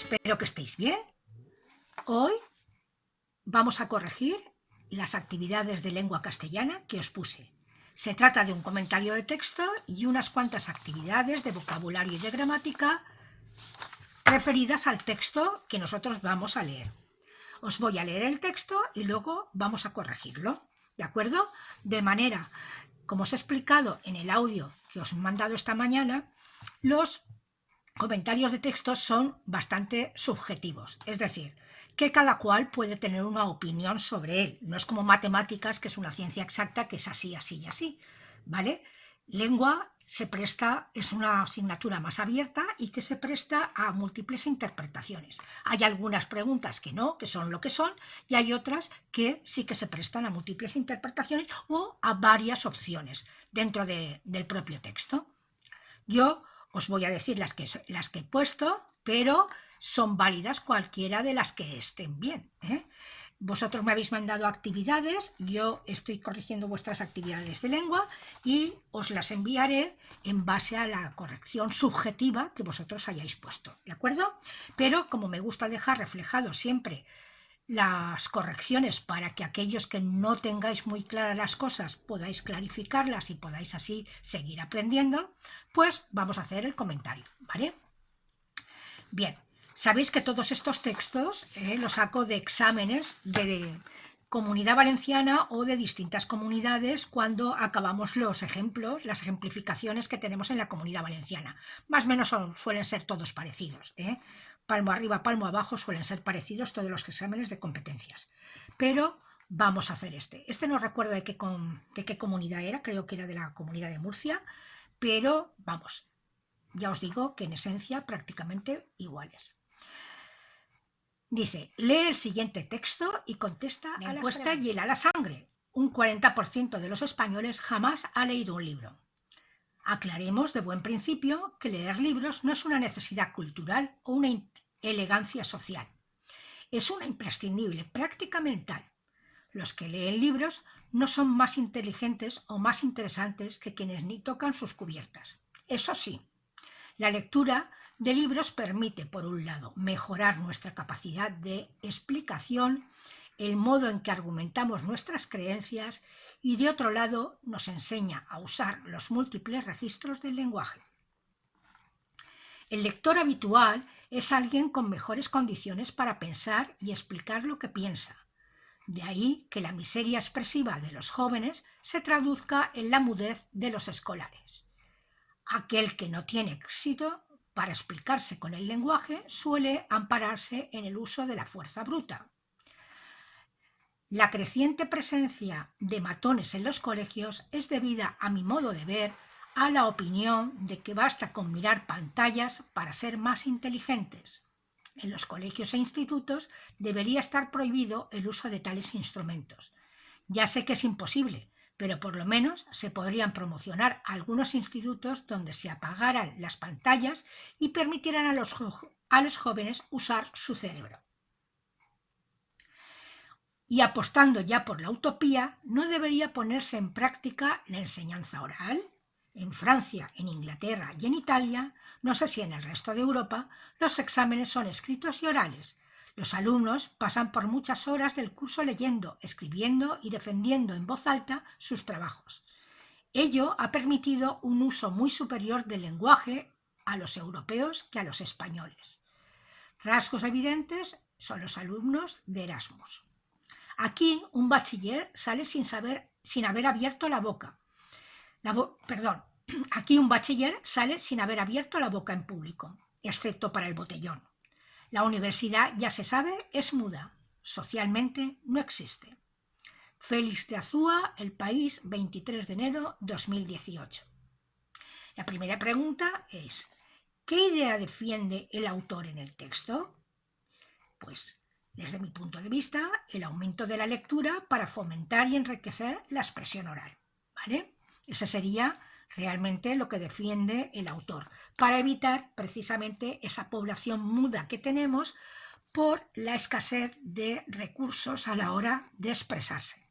Espero que estéis bien. Hoy vamos a corregir las actividades de lengua castellana que os puse. Se trata de un comentario de texto y unas cuantas actividades de vocabulario y de gramática referidas al texto que nosotros vamos a leer. Os voy a leer el texto y luego vamos a corregirlo, ¿de acuerdo? De manera, como os he explicado en el audio que os he mandado esta mañana, los comentarios de texto son bastante subjetivos, es decir, que cada cual puede tener una opinión sobre él. No es como matemáticas, que es una ciencia exacta, que es así, así y así, ¿vale? Lengua es una asignatura más abierta y que se presta a múltiples interpretaciones. Hay algunas preguntas que no, que son lo que son, y hay otras que sí que se prestan a múltiples interpretaciones o a varias opciones dentro del propio texto. Yo os voy a decir las que he puesto, pero son válidas cualquiera de las que estén bien, ¿eh? Vosotros me habéis mandado actividades, yo estoy corrigiendo vuestras actividades de lengua y os las enviaré en base a la corrección subjetiva que vosotros hayáis puesto, ¿de acuerdo? Pero como me gusta dejar reflejado siempre las correcciones para que aquellos que no tengáis muy claras las cosas podáis clarificarlas y podáis así seguir aprendiendo, pues vamos a hacer el comentario, ¿vale? Bien, sabéis que todos estos textos los saco de exámenes de Comunidad Valenciana o de distintas comunidades cuando acabamos los ejemplos, las ejemplificaciones que tenemos en la Comunidad Valenciana. Más o menos suelen ser todos parecidos, ¿eh? Palmo arriba, palmo abajo suelen ser parecidos todos los exámenes de competencias. Pero vamos a hacer este. Este no recuerdo de qué comunidad era, creo que era de la Comunidad de Murcia, pero vamos, ya os digo que en esencia prácticamente iguales. Dice, lee el siguiente texto y contesta a la encuesta hiela la sangre. Un 40% de los españoles jamás ha leído un libro. Aclaremos de buen principio que leer libros no es una necesidad cultural o una elegancia social. Es una imprescindible práctica mental. Los que leen libros no son más inteligentes o más interesantes que quienes ni tocan sus cubiertas. Eso sí, la lectura de libros permite, por un lado, mejorar nuestra capacidad de explicación, el modo en que argumentamos nuestras creencias y, de otro lado, nos enseña a usar los múltiples registros del lenguaje. El lector habitual es alguien con mejores condiciones para pensar y explicar lo que piensa. De ahí que la miseria expresiva de los jóvenes se traduzca en la mudez de los escolares. Aquel que no tiene éxito para explicarse con el lenguaje suele ampararse en el uso de la fuerza bruta. La creciente presencia de matones en los colegios es debida, a mi modo de ver, a la opinión de que basta con mirar pantallas para ser más inteligentes. En los colegios e institutos debería estar prohibido el uso de tales instrumentos. Ya sé que es imposible, pero por lo menos se podrían promocionar algunos institutos donde se apagaran las pantallas y permitieran a los jóvenes usar su cerebro. Y apostando ya por la utopía, ¿no debería ponerse en práctica la enseñanza oral? En Francia, en Inglaterra y en Italia, no sé si en el resto de Europa, los exámenes son escritos y orales. Los alumnos pasan por muchas horas del curso leyendo, escribiendo y defendiendo en voz alta sus trabajos. Ello ha permitido un uso muy superior del lenguaje a los europeos que a los españoles. Rasgos evidentes son los alumnos de Erasmus. Aquí un bachiller sale sin haber abierto la boca. Aquí un bachiller sale sin haber abierto la boca en público, excepto para el botellón. La universidad, ya se sabe, es muda. Socialmente no existe. Félix de Azúa, El País, 23 de enero 2018. La primera pregunta es, ¿qué idea defiende el autor en el texto? Pues, desde mi punto de vista, el aumento de la lectura para fomentar y enriquecer la expresión oral, ¿vale? Ese sería realmente lo que defiende el autor, para evitar precisamente esa población muda que tenemos por la escasez de recursos a la hora de expresarse.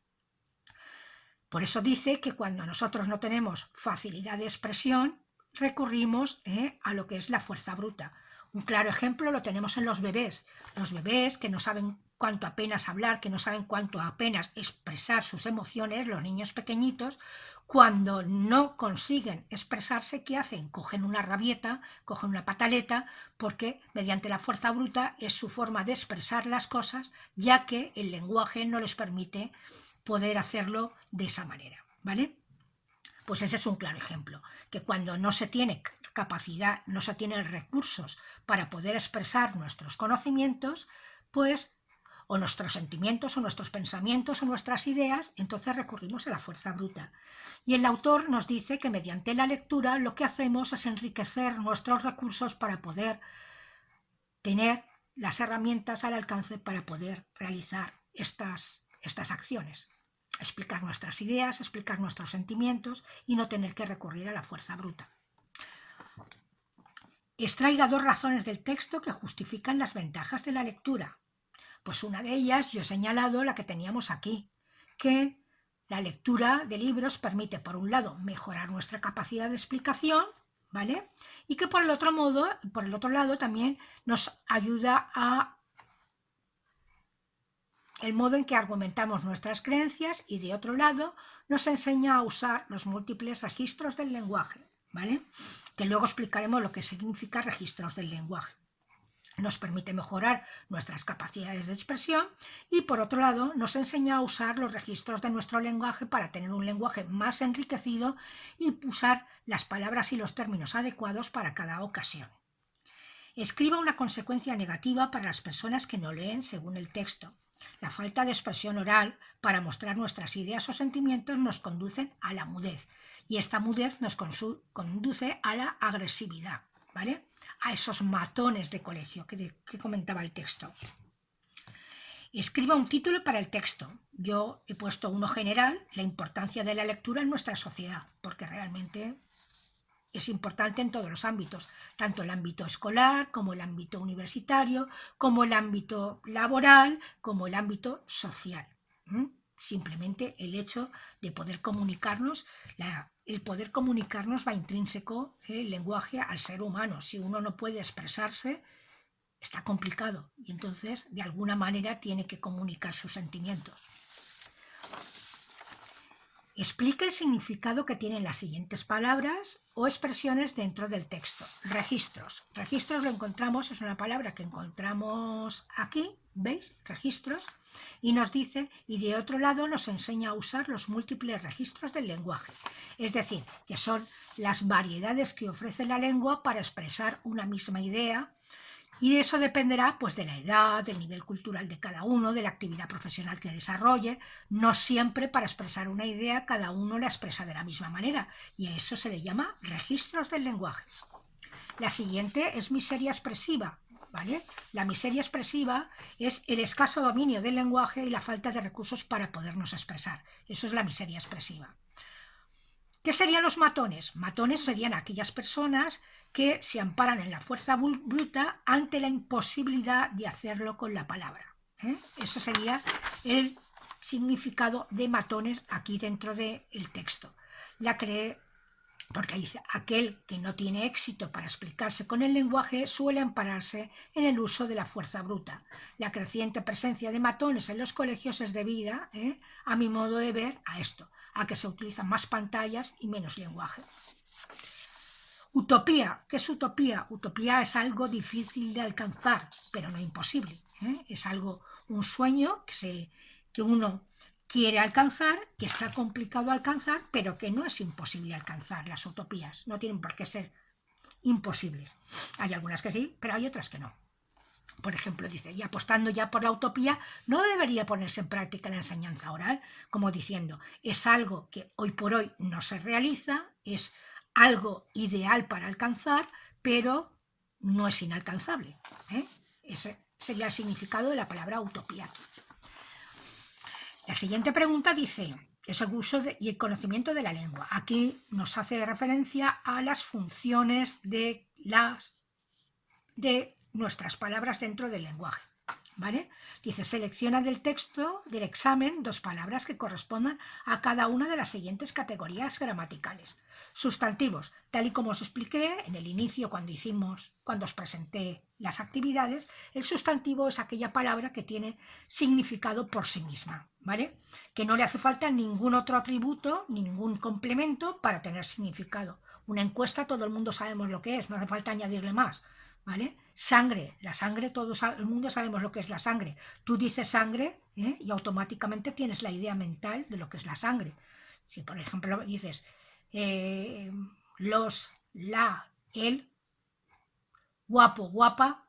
Por eso dice que cuando nosotros no tenemos facilidad de expresión, recurrimos a lo que es la fuerza bruta. Un claro ejemplo lo tenemos en los bebés. Los bebés que no saben cuánto apenas hablar, que no saben cuánto apenas expresar sus emociones, los niños pequeñitos, cuando no consiguen expresarse, ¿qué hacen? Cogen una rabieta, cogen una pataleta, porque mediante la fuerza bruta es su forma de expresar las cosas, ya que el lenguaje no les permite poder hacerlo de esa manera, ¿vale? Pues ese es un claro ejemplo, que cuando no se tiene capacidad, no se tienen recursos para poder expresar nuestros conocimientos, pues o nuestros sentimientos, o nuestros pensamientos, o nuestras ideas, entonces recurrimos a la fuerza bruta. Y el autor nos dice que mediante la lectura lo que hacemos es enriquecer nuestros recursos para poder tener las herramientas al alcance para poder realizar estas acciones. Explicar nuestras ideas, explicar nuestros sentimientos y no tener que recurrir a la fuerza bruta. Extraiga 2 razones del texto que justifican las ventajas de la lectura. Pues una de ellas yo he señalado la que teníamos aquí, que la lectura de libros permite, por un lado, mejorar nuestra capacidad de explicación, ¿vale? Y que por el otro lado también nos ayuda a el modo en que argumentamos nuestras creencias y, de otro lado, nos enseña a usar los múltiples registros del lenguaje, ¿vale? Que luego explicaremos lo que significa registros del lenguaje. Nos permite mejorar nuestras capacidades de expresión y, por otro lado, nos enseña a usar los registros de nuestro lenguaje para tener un lenguaje más enriquecido y usar las palabras y los términos adecuados para cada ocasión. Escriba una consecuencia negativa para las personas que no leen según el texto. La falta de expresión oral para mostrar nuestras ideas o sentimientos nos conducen a la mudez y esta mudez nos conduce a la agresividad, ¿vale? A esos matones de colegio que comentaba el texto. Escriba un título para el texto. Yo he puesto uno general, la importancia de la lectura en nuestra sociedad, porque realmente es importante en todos los ámbitos, tanto el ámbito escolar como el ámbito universitario, como el ámbito laboral, como el ámbito social. Simplemente el hecho de poder comunicarnos, el poder comunicarnos va intrínseco el lenguaje al ser humano. Si uno no puede expresarse, está complicado y entonces de alguna manera tiene que comunicar sus sentimientos. Explica el significado que tienen las siguientes palabras o expresiones dentro del texto. Registros. Registros lo encontramos, es una palabra que encontramos aquí, ¿veis? Registros. Y nos dice, y de otro lado nos enseña a usar los múltiples registros del lenguaje. Es decir, que son las variedades que ofrece la lengua para expresar una misma idea. Y de eso dependerá pues, de la edad, del nivel cultural de cada uno, de la actividad profesional que desarrolle. No siempre para expresar una idea cada uno la expresa de la misma manera y a eso se le llama registros del lenguaje. La siguiente es miseria expresiva, ¿vale? La miseria expresiva es el escaso dominio del lenguaje y la falta de recursos para podernos expresar. Eso es la miseria expresiva. ¿Qué serían los matones? Matones serían aquellas personas que se amparan en la fuerza bruta ante la imposibilidad de hacerlo con la palabra. Eso sería el significado de matones aquí dentro del texto. Porque dice, aquel que no tiene éxito para explicarse con el lenguaje suele ampararse en el uso de la fuerza bruta. La creciente presencia de matones en los colegios es debida, a mi modo de ver, a esto, a que se utilizan más pantallas y menos lenguaje. Utopía. ¿Qué es utopía? Utopía es algo difícil de alcanzar, pero no imposible. Es algo, un sueño que uno quiere alcanzar, que está complicado alcanzar, pero que no es imposible alcanzar. Las utopías no tienen por qué ser imposibles. Hay algunas que sí, pero hay otras que no. Por ejemplo, dice, y apostando ya por la utopía, no debería ponerse en práctica la enseñanza oral, como diciendo, es algo que hoy por hoy no se realiza, es algo ideal para alcanzar, pero no es inalcanzable. Ese sería el significado de la palabra utopía aquí. La siguiente pregunta dice, es el uso y el conocimiento de la lengua. Aquí nos hace referencia a las funciones de nuestras palabras dentro del lenguaje. ¿vale? Dice, selecciona del texto del examen 2 palabras que correspondan a cada una de las siguientes categorías gramaticales. Sustantivos, tal y como os expliqué en el inicio cuando os presenté las actividades, el sustantivo es aquella palabra que tiene significado por sí misma, ¿vale? Que no le hace falta ningún otro atributo, ningún complemento para tener significado. Una encuesta todo el mundo sabemos lo que es, no hace falta añadirle más, ¿vale? Sangre, la sangre, todo el mundo sabemos lo que es la sangre. Tú dices sangre, y automáticamente tienes la idea mental de lo que es la sangre. Si por ejemplo dices los, la, el, guapo, guapa,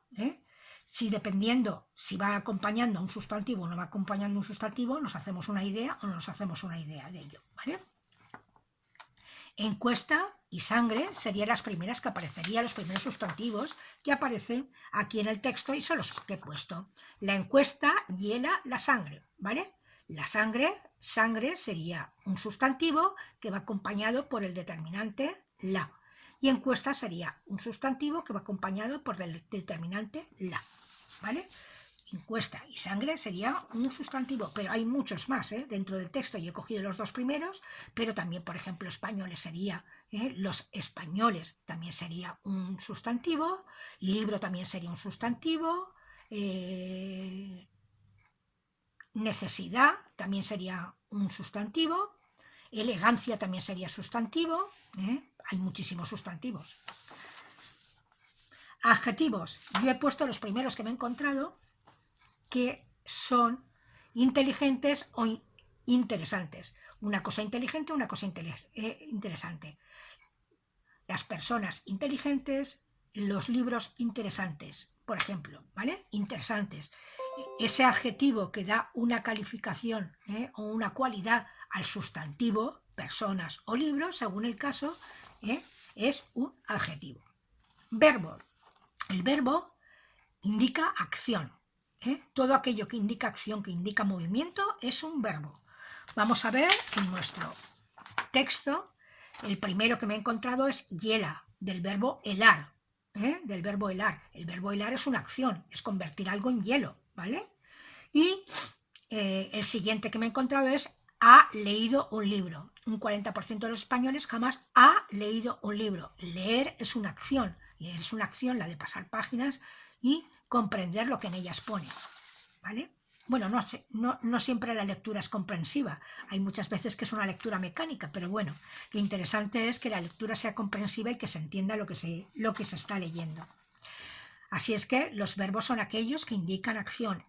si dependiendo si va acompañando a un sustantivo o no va acompañando a un sustantivo, nos hacemos una idea o no nos hacemos una idea de ello, ¿vale? Encuesta y sangre serían las primeras que aparecerían, los primeros sustantivos que aparecen aquí en el texto y son los que he puesto. La encuesta hiela la sangre, ¿vale? La sangre sería un sustantivo que va acompañado por el determinante la. Y encuesta sería un sustantivo que va acompañado por el determinante la, ¿vale? Encuesta y sangre sería un sustantivo, pero hay muchos más dentro del texto. Yo he cogido los 2 primeros, pero también, por ejemplo, españoles sería, los españoles también sería un sustantivo, libro también sería un sustantivo, necesidad también sería un sustantivo, elegancia también sería sustantivo, hay muchísimos sustantivos. Adjetivos, yo he puesto los primeros que me he encontrado, que son inteligentes o interesantes. Una cosa inteligente, una cosa interesante. Las personas inteligentes, los libros interesantes, por ejemplo, ¿vale? Interesantes. Ese adjetivo que da una calificación o una cualidad al sustantivo, personas o libros, según el caso, es un adjetivo. Verbo. El verbo indica acción. Todo aquello que indica acción, que indica movimiento, es un verbo. Vamos a ver en nuestro texto, el primero que me he encontrado es hiela, del verbo helar, del verbo helar. El verbo helar es una acción, es convertir algo en hielo, ¿vale? Y el siguiente que me he encontrado es ha leído un libro. Un 40% de los españoles jamás ha leído un libro. Leer es una acción, la de pasar páginas y comprender lo que en ellas pone, ¿vale? Bueno, no siempre la lectura es comprensiva, hay muchas veces que es una lectura mecánica, pero bueno, lo interesante es que la lectura sea comprensiva y que se entienda lo que se está leyendo. Así es que los verbos son aquellos que indican acción.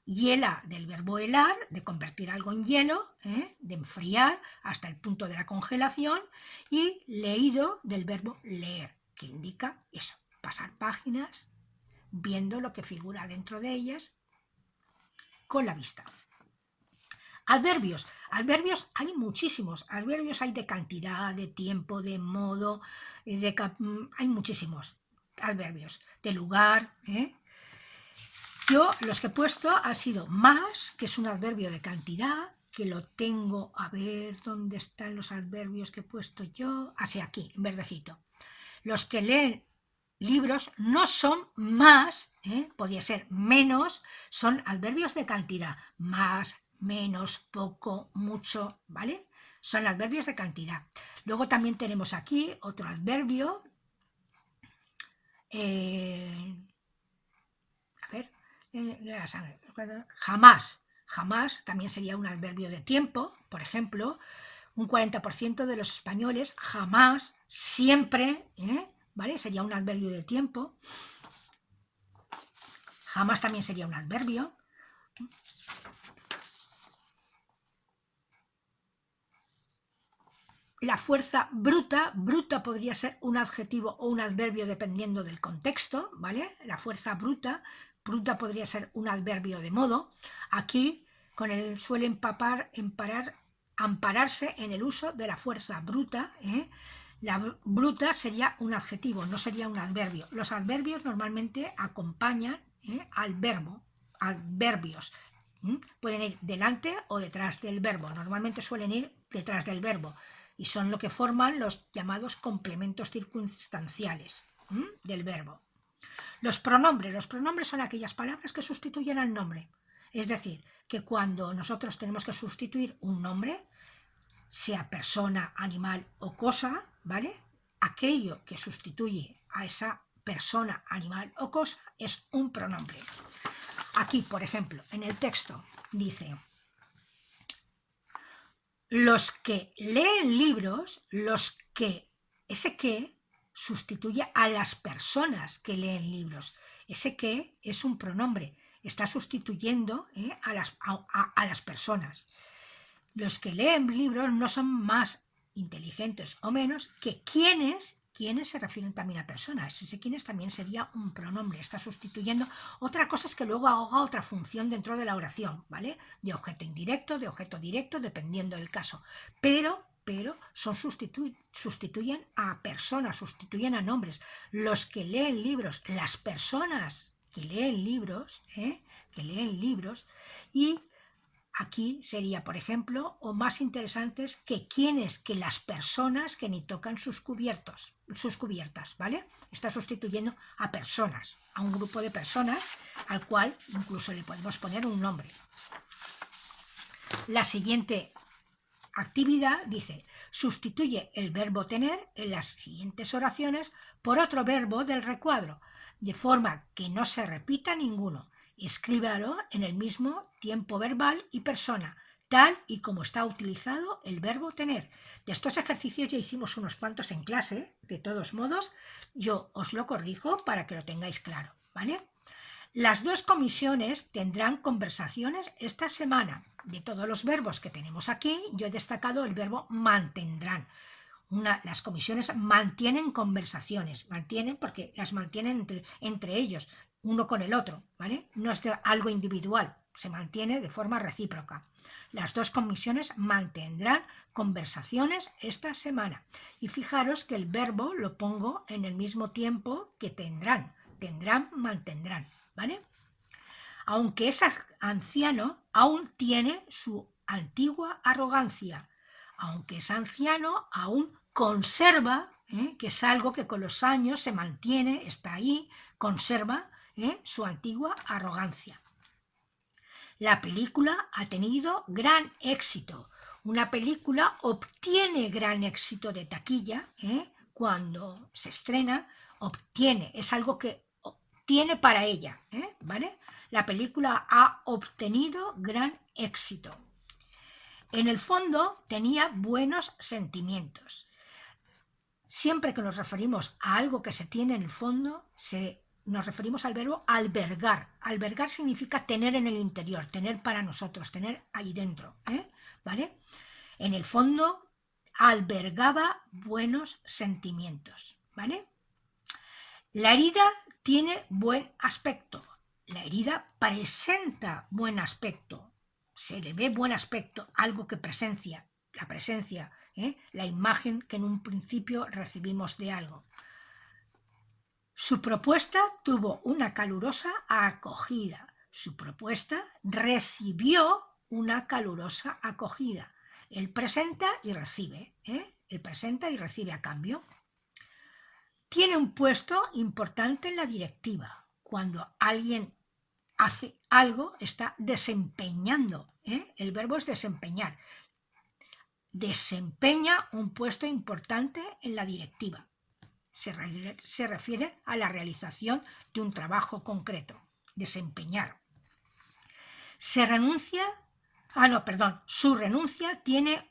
Hiela del verbo helar, de convertir algo en hielo, de enfriar hasta el punto de la congelación, y leído del verbo leer, que indica eso, pasar páginas, viendo lo que figura dentro de ellas con la vista. Adverbios. Adverbios hay muchísimos. Adverbios hay de cantidad, de tiempo, de modo, hay muchísimos adverbios. De lugar. Yo los que he puesto ha sido más, que es un adverbio de cantidad, que lo tengo, a ver dónde están los adverbios que he puesto yo. Así aquí, en verdecito. Los que leen libros no son más, podría ser menos, son adverbios de cantidad, más, menos, poco, mucho, ¿vale? Son adverbios de cantidad. Luego también tenemos aquí otro adverbio, jamás. Jamás también sería un adverbio de tiempo, por ejemplo, un 40% de los españoles jamás, siempre, ¿vale? Sería un adverbio de tiempo. Jamás también sería un adverbio. La fuerza bruta, bruta podría ser un adjetivo o un adverbio dependiendo del contexto, ¿vale? La fuerza bruta, bruta podría ser un adverbio de modo. Aquí con él suele ampararse en el uso de la fuerza bruta, La bruta sería un adjetivo, no sería un adverbio. Los adverbios normalmente acompañan al verbo, adverbios. Pueden ir delante o detrás del verbo. Normalmente suelen ir detrás del verbo y son lo que forman los llamados complementos circunstanciales del verbo. Los pronombres son aquellas palabras que sustituyen al nombre. Es decir, que cuando nosotros tenemos que sustituir un nombre, sea persona, animal o cosa, ¿vale? Aquello que sustituye a esa persona, animal o cosa es un pronombre. Aquí, por ejemplo, en el texto dice: los que leen libros, ese que sustituye a las personas que leen libros. Ese que es un pronombre, está sustituyendo a las personas. Los que leen libros no son más inteligentes o menos que quienes se refieren también a personas. Ese quienes también sería un pronombre, está sustituyendo. Otra cosa es que luego haga otra función dentro de la oración, ¿vale? De objeto indirecto, de objeto directo, dependiendo del caso. Pero sustituyen a personas, sustituyen a nombres. Los que leen libros, las personas que leen libros, y aquí sería, por ejemplo, o más interesantes que las personas que ni tocan sus cubiertas, ¿vale? Está sustituyendo a personas, a un grupo de personas al cual incluso le podemos poner un nombre. La siguiente actividad dice: sustituye el verbo tener en las siguientes oraciones por otro verbo del recuadro, de forma que no se repita ninguno. Escríbalo en el mismo tiempo verbal y persona, tal y como está utilizado el verbo tener. De estos ejercicios ya hicimos unos cuantos en clase, de todos modos, yo os lo corrijo para que lo tengáis claro, ¿vale? Las dos comisiones tendrán conversaciones esta semana. De todos los verbos que tenemos aquí, yo he destacado el verbo mantendrán. Las comisiones mantienen conversaciones, mantienen porque las mantienen entre ellos, uno con el otro, ¿vale? No es algo individual, se mantiene de forma recíproca. Las dos comisiones mantendrán conversaciones esta semana. Y fijaros que el verbo lo pongo en el mismo tiempo que tendrán. Tendrán, mantendrán, ¿vale? Aunque es anciano, aún tiene su antigua arrogancia. Aunque es anciano, aún conserva, que es algo que con los años se mantiene, está ahí, conserva su antigua arrogancia. La película ha tenido gran éxito. Una película obtiene gran éxito de taquilla cuando se estrena, es algo que obtiene para ella, ¿vale? La película ha obtenido gran éxito. En el fondo tenía buenos sentimientos. Siempre que nos referimos a algo que se tiene en el fondo, nos referimos al verbo albergar. Albergar significa tener en el interior, tener para nosotros, tener ahí dentro, ¿vale? En el fondo albergaba buenos sentimientos, ¿vale? La herida tiene buen aspecto. La herida presenta buen aspecto. Se le ve buen aspecto, algo que presencia, la presencia, la imagen que en un principio recibimos de algo. Su propuesta tuvo una calurosa acogida. Su propuesta recibió una calurosa acogida. Él presenta y recibe. Él presenta y recibe a cambio. Tiene un puesto importante en la directiva. Cuando alguien hace algo, está desempeñando. El verbo es desempeñar. Desempeña un puesto importante en la directiva. Se refiere a la realización de un trabajo concreto. Desempeñar. Su renuncia tiene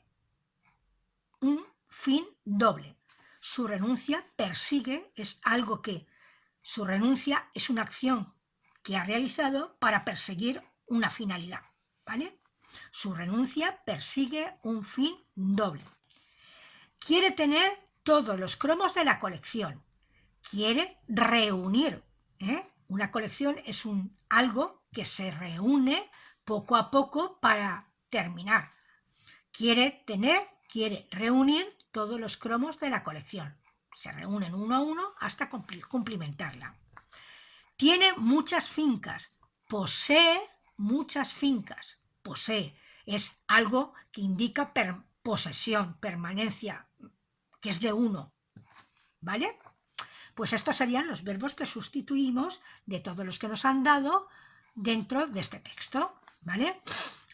un fin doble. Su renuncia persigue, su renuncia es una acción que ha realizado para perseguir una finalidad, ¿vale? Su renuncia persigue un fin doble. Quiere tener todos los cromos de la colección. Quiere reunir. Una colección es algo que se reúne poco a poco para terminar. Quiere reunir todos los cromos de la colección. Se reúnen uno a uno hasta cumplimentarla. Tiene muchas fincas. Posee muchas fincas. Posee es algo que indica posesión, permanencia, que es de uno. ¿Vale? Pues estos serían los verbos que sustituimos de todos los que nos han dado dentro de este texto, ¿vale?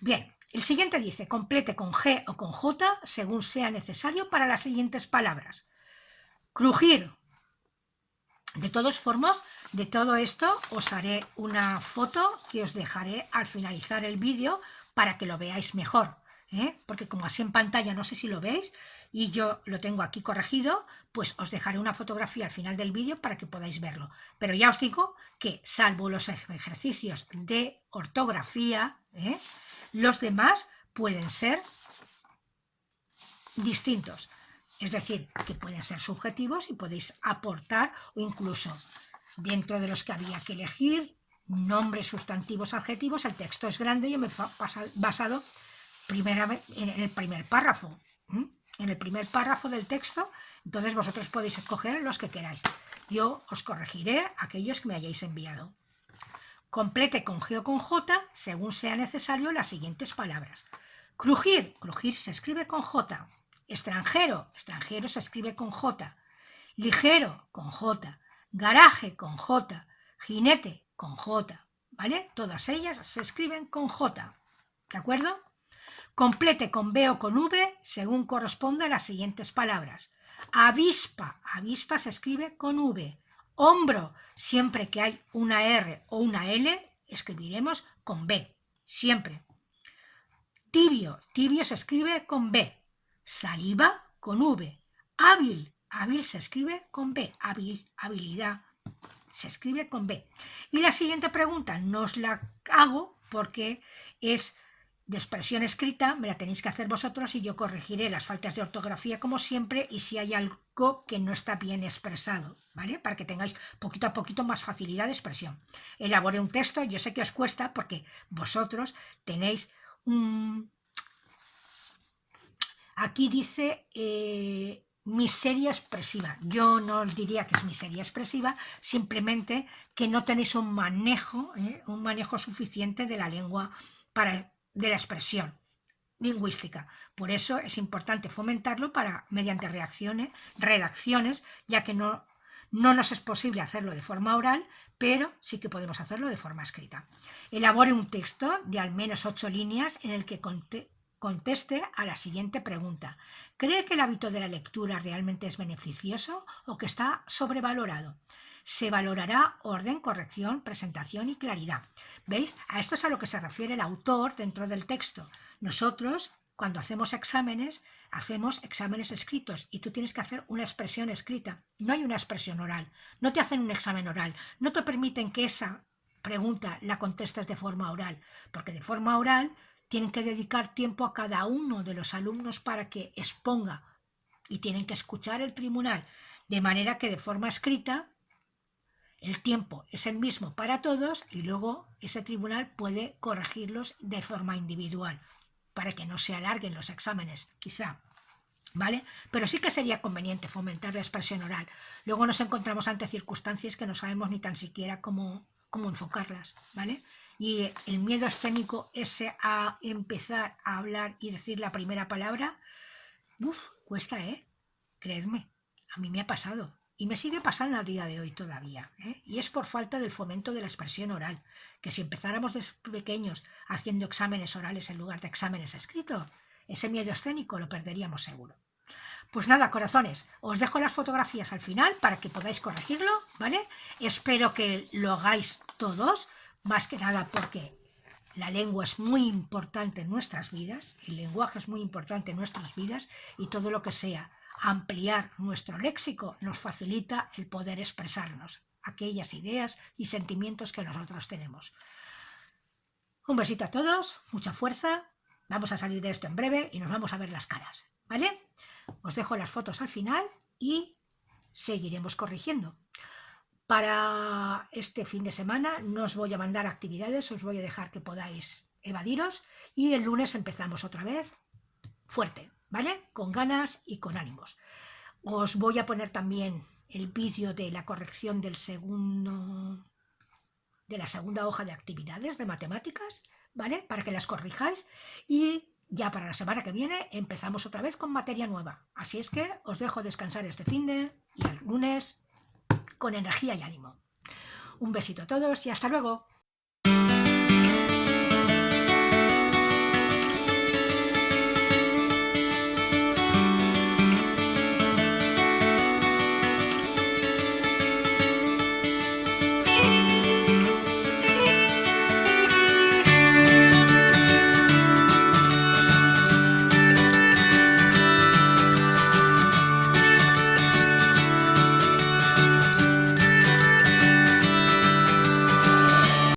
Bien, el siguiente dice, complete con G o con J según sea necesario para las siguientes palabras. Crujir. De todas formas, de todo esto os haré una foto que os dejaré al finalizar el vídeo para que lo veáis mejor, porque como así en pantalla no sé si lo veis y yo lo tengo aquí corregido, pues os dejaré una fotografía al final del vídeo para que podáis verlo. Pero ya os digo que salvo los ejercicios de ortografía, los demás pueden ser distintos. Es decir, que pueden ser subjetivos y podéis aportar o incluso dentro de los que había que elegir nombres, sustantivos, adjetivos. El texto es grande y yo me he basado en el primer párrafo. En el primer párrafo del texto, entonces vosotros podéis escoger los que queráis. Yo os corregiré aquellos que me hayáis enviado. Complete con G o con J, según sea necesario, las siguientes palabras. Crujir, crujir se escribe con J. Extranjero, extranjero se escribe con J. Ligero, con J. Garaje, con J. Jinete, con J. ¿Vale? Todas ellas se escriben con J. ¿De acuerdo? Complete con B o con V según corresponda a las siguientes palabras. Avispa, avispa se escribe con V. Hombro, siempre que hay una R o una L, escribiremos con B, siempre. Tibio, tibio se escribe con B. Saliva, con V. Hábil, hábil se escribe con B. Hábil, habilidad, se escribe con B. Y la siguiente pregunta no os la hago porque es de expresión escrita, me la tenéis que hacer vosotros y yo corregiré las faltas de ortografía como siempre y si hay algo que no está bien expresado, ¿vale? Para que tengáis poquito a poquito más facilidad de expresión. Elaboré un texto, yo sé que os cuesta porque vosotros tenéis un... Aquí dice miseria expresiva. Yo no os diría que es miseria expresiva, simplemente que no tenéis un manejo suficiente de la lengua de la expresión lingüística. Por eso es importante fomentarlo mediante redacciones, ya que no nos es posible hacerlo de forma oral, pero sí que podemos hacerlo de forma escrita. Elabore un texto de al menos 8 líneas en el que conteste a la siguiente pregunta. ¿Cree que el hábito de la lectura realmente es beneficioso o que está sobrevalorado? Se valorará orden, corrección, presentación y claridad. ¿Veis? A esto es a lo que se refiere el autor dentro del texto. Nosotros, cuando hacemos exámenes escritos y tú tienes que hacer una expresión escrita. No hay una expresión oral. No te hacen un examen oral. No te permiten que esa pregunta la contestes de forma oral, porque de forma oral tienen que dedicar tiempo a cada uno de los alumnos para que exponga y tienen que escuchar el tribunal, de manera que de forma escrita el tiempo es el mismo para todos y luego ese tribunal puede corregirlos de forma individual para que no se alarguen los exámenes, quizá. ¿Vale? Pero sí que sería conveniente fomentar la expresión oral. Luego nos encontramos ante circunstancias que no sabemos ni tan siquiera cómo enfocarlas, ¿vale? Y el miedo escénico ese a empezar a hablar y decir la primera palabra, cuesta, creedme, a mí me ha pasado. Y me sigue pasando al día de hoy todavía, y es por falta del fomento de la expresión oral, que si empezáramos desde pequeños haciendo exámenes orales en lugar de exámenes escritos, ese miedo escénico lo perderíamos seguro. Pues nada, corazones, os dejo las fotografías al final para que podáis corregirlo, ¿vale? Espero que lo hagáis todos, más que nada porque la lengua es muy importante en nuestras vidas, el lenguaje es muy importante en nuestras vidas y todo lo que sea ampliar nuestro léxico nos facilita el poder expresarnos, aquellas ideas y sentimientos que nosotros tenemos. Un besito a todos, mucha fuerza, vamos a salir de esto en breve y nos vamos a ver las caras, ¿vale? Os dejo las fotos al final y seguiremos corrigiendo. Para este fin de semana no os voy a mandar actividades, os voy a dejar que podáis evadiros y el lunes empezamos otra vez fuerte, ¿vale? Con ganas y con ánimos. Os voy a poner también el vídeo de la corrección de la segunda hoja de actividades de matemáticas, ¿vale? Para que las corrijáis y ya para la semana que viene empezamos otra vez con materia nueva. Así es que os dejo descansar este finde y el lunes con energía y ánimo. Un besito a todos y hasta luego.